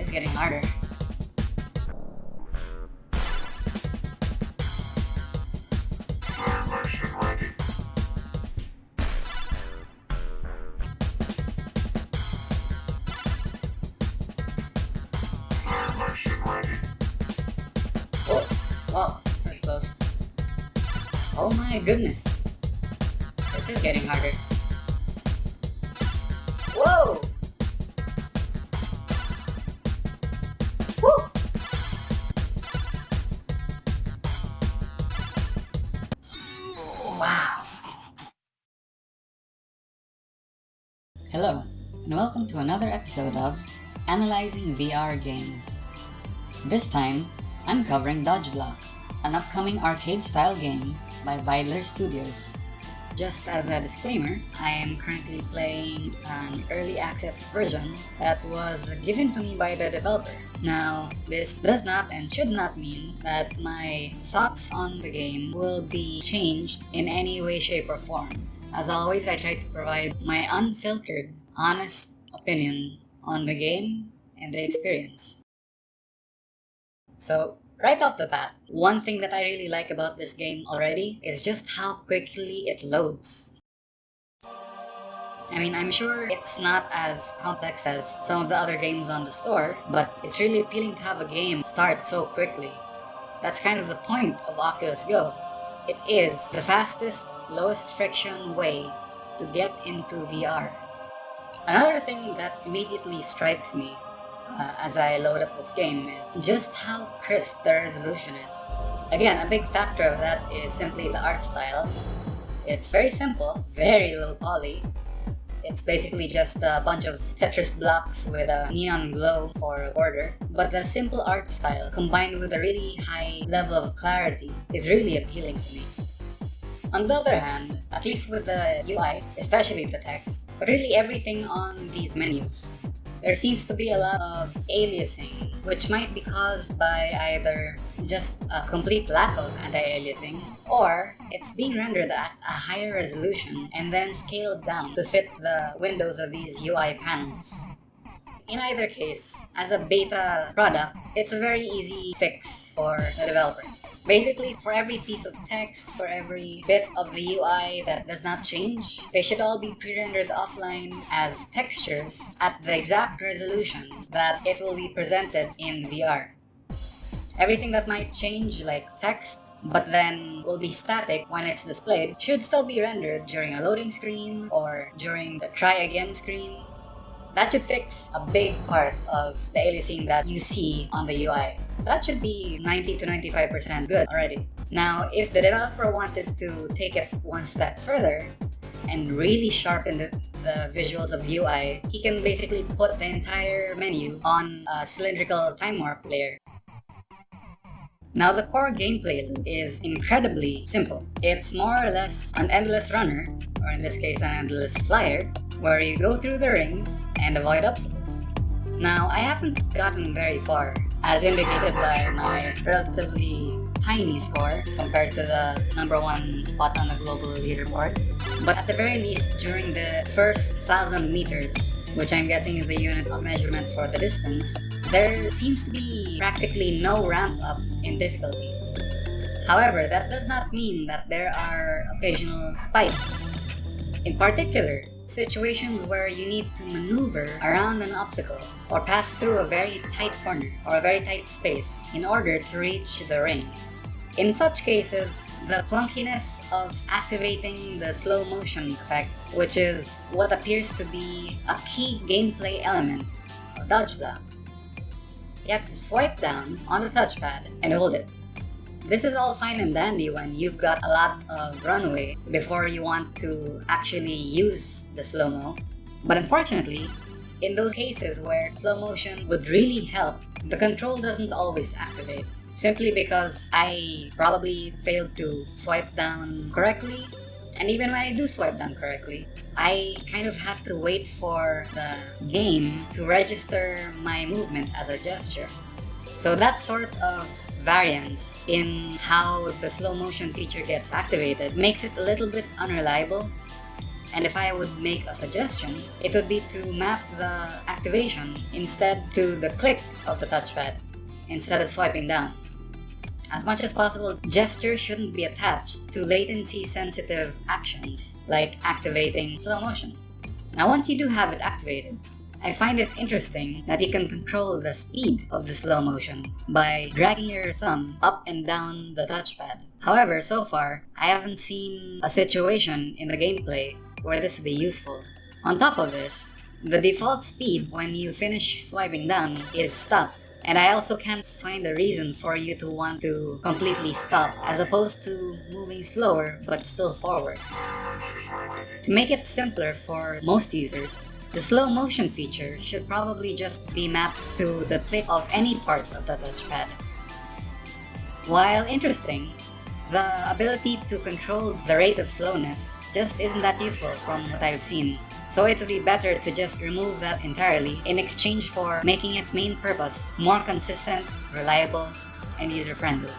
is getting harder. Mission ready. Mission ready. Oh, wow, that's close. Oh my goodness. This is getting harder. Whoa! Woo! Wow! Hello, and welcome to another episode of Analyzing VR Games. This time, I'm covering Dodgeblock, an upcoming arcade-style game by Vidler Studios. Just as a disclaimer, I am currently playing an early access version that was given to me by the developer. Now, this does not and should not mean that my thoughts on the game will be changed in any way, shape, or form. As always, I try to provide my unfiltered, honest opinion on the game and the experience. So, right off the bat, one thing that I really like about this game already is just how quickly it loads. I mean, I'm sure it's not as complex as some of the other games on the store, but it's really appealing to have a game start so quickly. That's kind of the point of Oculus Go. It is the fastest, lowest friction way to get into VR. Another thing that immediately strikes me as I load up this game is just how crisp the resolution is. Again, a big factor of that is simply the art style. It's very simple, very low poly. It's basically just a bunch of Tetris blocks with a neon glow for a border. But the simple art style combined with a really high level of clarity is really appealing to me. On the other hand, at least with the UI, especially the text, but really everything on these menus, there seems to be a lot of aliasing, which might be caused by either just a complete lack of anti-aliasing, or it's being rendered at a higher resolution and then scaled down to fit the windows of these UI panels. In either case, as a beta product, it's a very easy fix for the developer. Basically, for every piece of text, for every bit of the UI that does not change, they should all be pre-rendered offline as textures at the exact resolution that it will be presented in VR. Everything that might change, like text, but then will be static when it's displayed, should still be rendered during a loading screen or during the try again screen. That should fix a big part of the aliasing that you see on the UI. That should be 90 to 95% good already. Now, if the developer wanted to take it one step further and really sharpen the visuals of the UI, he can basically put the entire menu on a cylindrical time warp layer. Now, the core gameplay loop is incredibly simple. It's more or less an endless runner, or in this case an endless flyer, where you go through the rings and avoid obstacles. Now, I haven't gotten very far, as indicated by my relatively tiny score compared to the #1 spot on the global leaderboard. But at the very least, during the first 1,000 meters, which I'm guessing is the unit of measurement for the distance, there seems to be practically no ramp up in difficulty. However, that does not mean that there are occasional spikes. In particular, situations where you need to maneuver around an obstacle or pass through a very tight corner or a very tight space in order to reach the ring. In such cases, the clunkiness of activating the slow motion effect, which is what appears to be a key gameplay element of Dodgeblock. You have to swipe down on the touchpad and hold it. This is all fine and dandy when you've got a lot of runway before you want to actually use the slow-mo. But unfortunately, in those cases where slow motion would really help, the control doesn't always activate. Simply because I probably failed to swipe down correctly. And even when I do swipe down correctly, I kind of have to wait for the game to register my movement as a gesture. So that sort of variance in how the slow motion feature gets activated makes it a little bit unreliable. And if I would make a suggestion, it would be to map the activation instead to the click of the touchpad, instead of swiping down. As much as possible, gestures shouldn't be attached to latency-sensitive actions like activating slow motion. Now once you do have it activated, I find it interesting that you can control the speed of the slow motion by dragging your thumb up and down the touchpad. However, so far, I haven't seen a situation in the gameplay where this would be useful. On top of this, the default speed when you finish swiping down is stop. And I also can't find a reason for you to want to completely stop as opposed to moving slower but still forward. To make it simpler for most users, the slow motion feature should probably just be mapped to the click of any part of the touchpad. While interesting, the ability to control the rate of slowness just isn't that useful from what I've seen. So it would be better to just remove that entirely in exchange for making its main purpose more consistent, reliable, and user-friendly.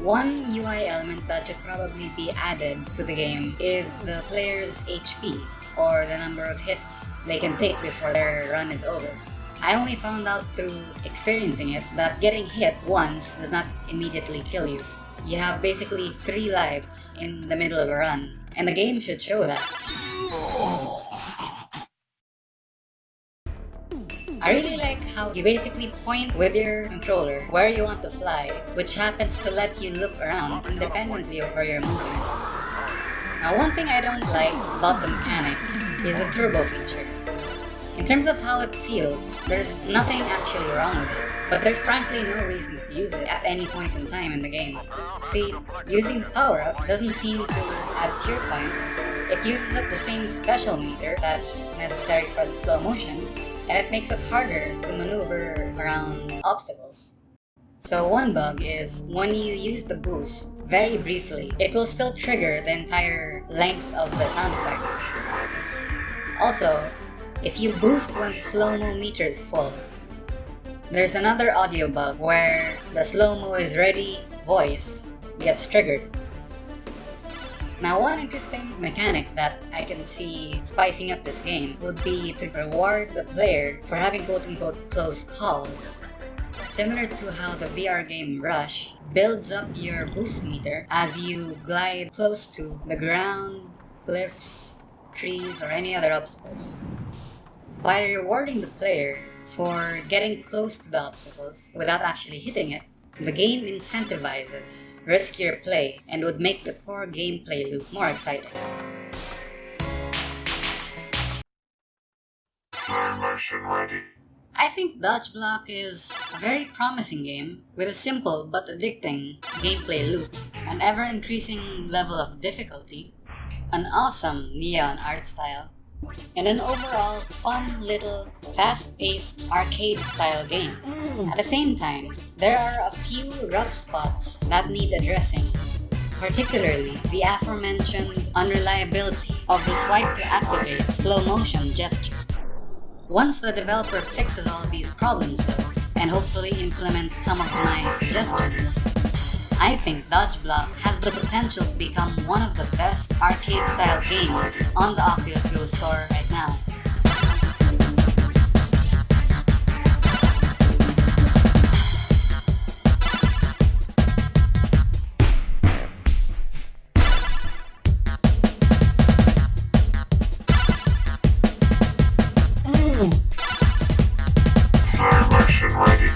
One UI element that should probably be added to the game is the player's HP, or the number of hits they can take before their run is over. I only found out through experiencing it that getting hit once does not immediately kill you. You have basically 3 lives in the middle of a run, and the game should show that. I really like how you basically point with your controller where you want to fly, which happens to let you look around independently of where you're moving. Now one thing I don't like about the mechanics is the turbo feature. In terms of how it feels, there's nothing actually wrong with it, but there's frankly no reason to use it at any point in time in the game. See, using the power-up doesn't seem to add tier points. It uses up the same special meter that's necessary for the slow motion, and it makes it harder to maneuver around obstacles. So one bug is, when you use the boost very briefly, it will still trigger the entire length of the sound effect. Also, if you boost when the slow-mo meter is full, there's another audio bug where the slow-mo is ready voice gets triggered. Now one interesting mechanic that I can see spicing up this game would be to reward the player for having quote-unquote close calls. Similar to how the VR game Rush builds up your boost meter as you glide close to the ground, cliffs, trees, or any other obstacles. By rewarding the player for getting close to the obstacles without actually hitting it, the game incentivizes riskier play and would make the core gameplay loop more exciting. Motion ready. I think Dodgeblock is a very promising game with a simple but addicting gameplay loop, an ever-increasing level of difficulty, an awesome neon art style, and an overall fun little fast-paced arcade-style game. At the same time, there are a few rough spots that need addressing, particularly the aforementioned unreliability of the swipe to activate slow motion gesture. Once the developer fixes all of these problems though, and hopefully implement some of my suggestions, I think Dodgeblock has the potential to become one of the best arcade-style games on the Oculus Go store right now. Motion ready.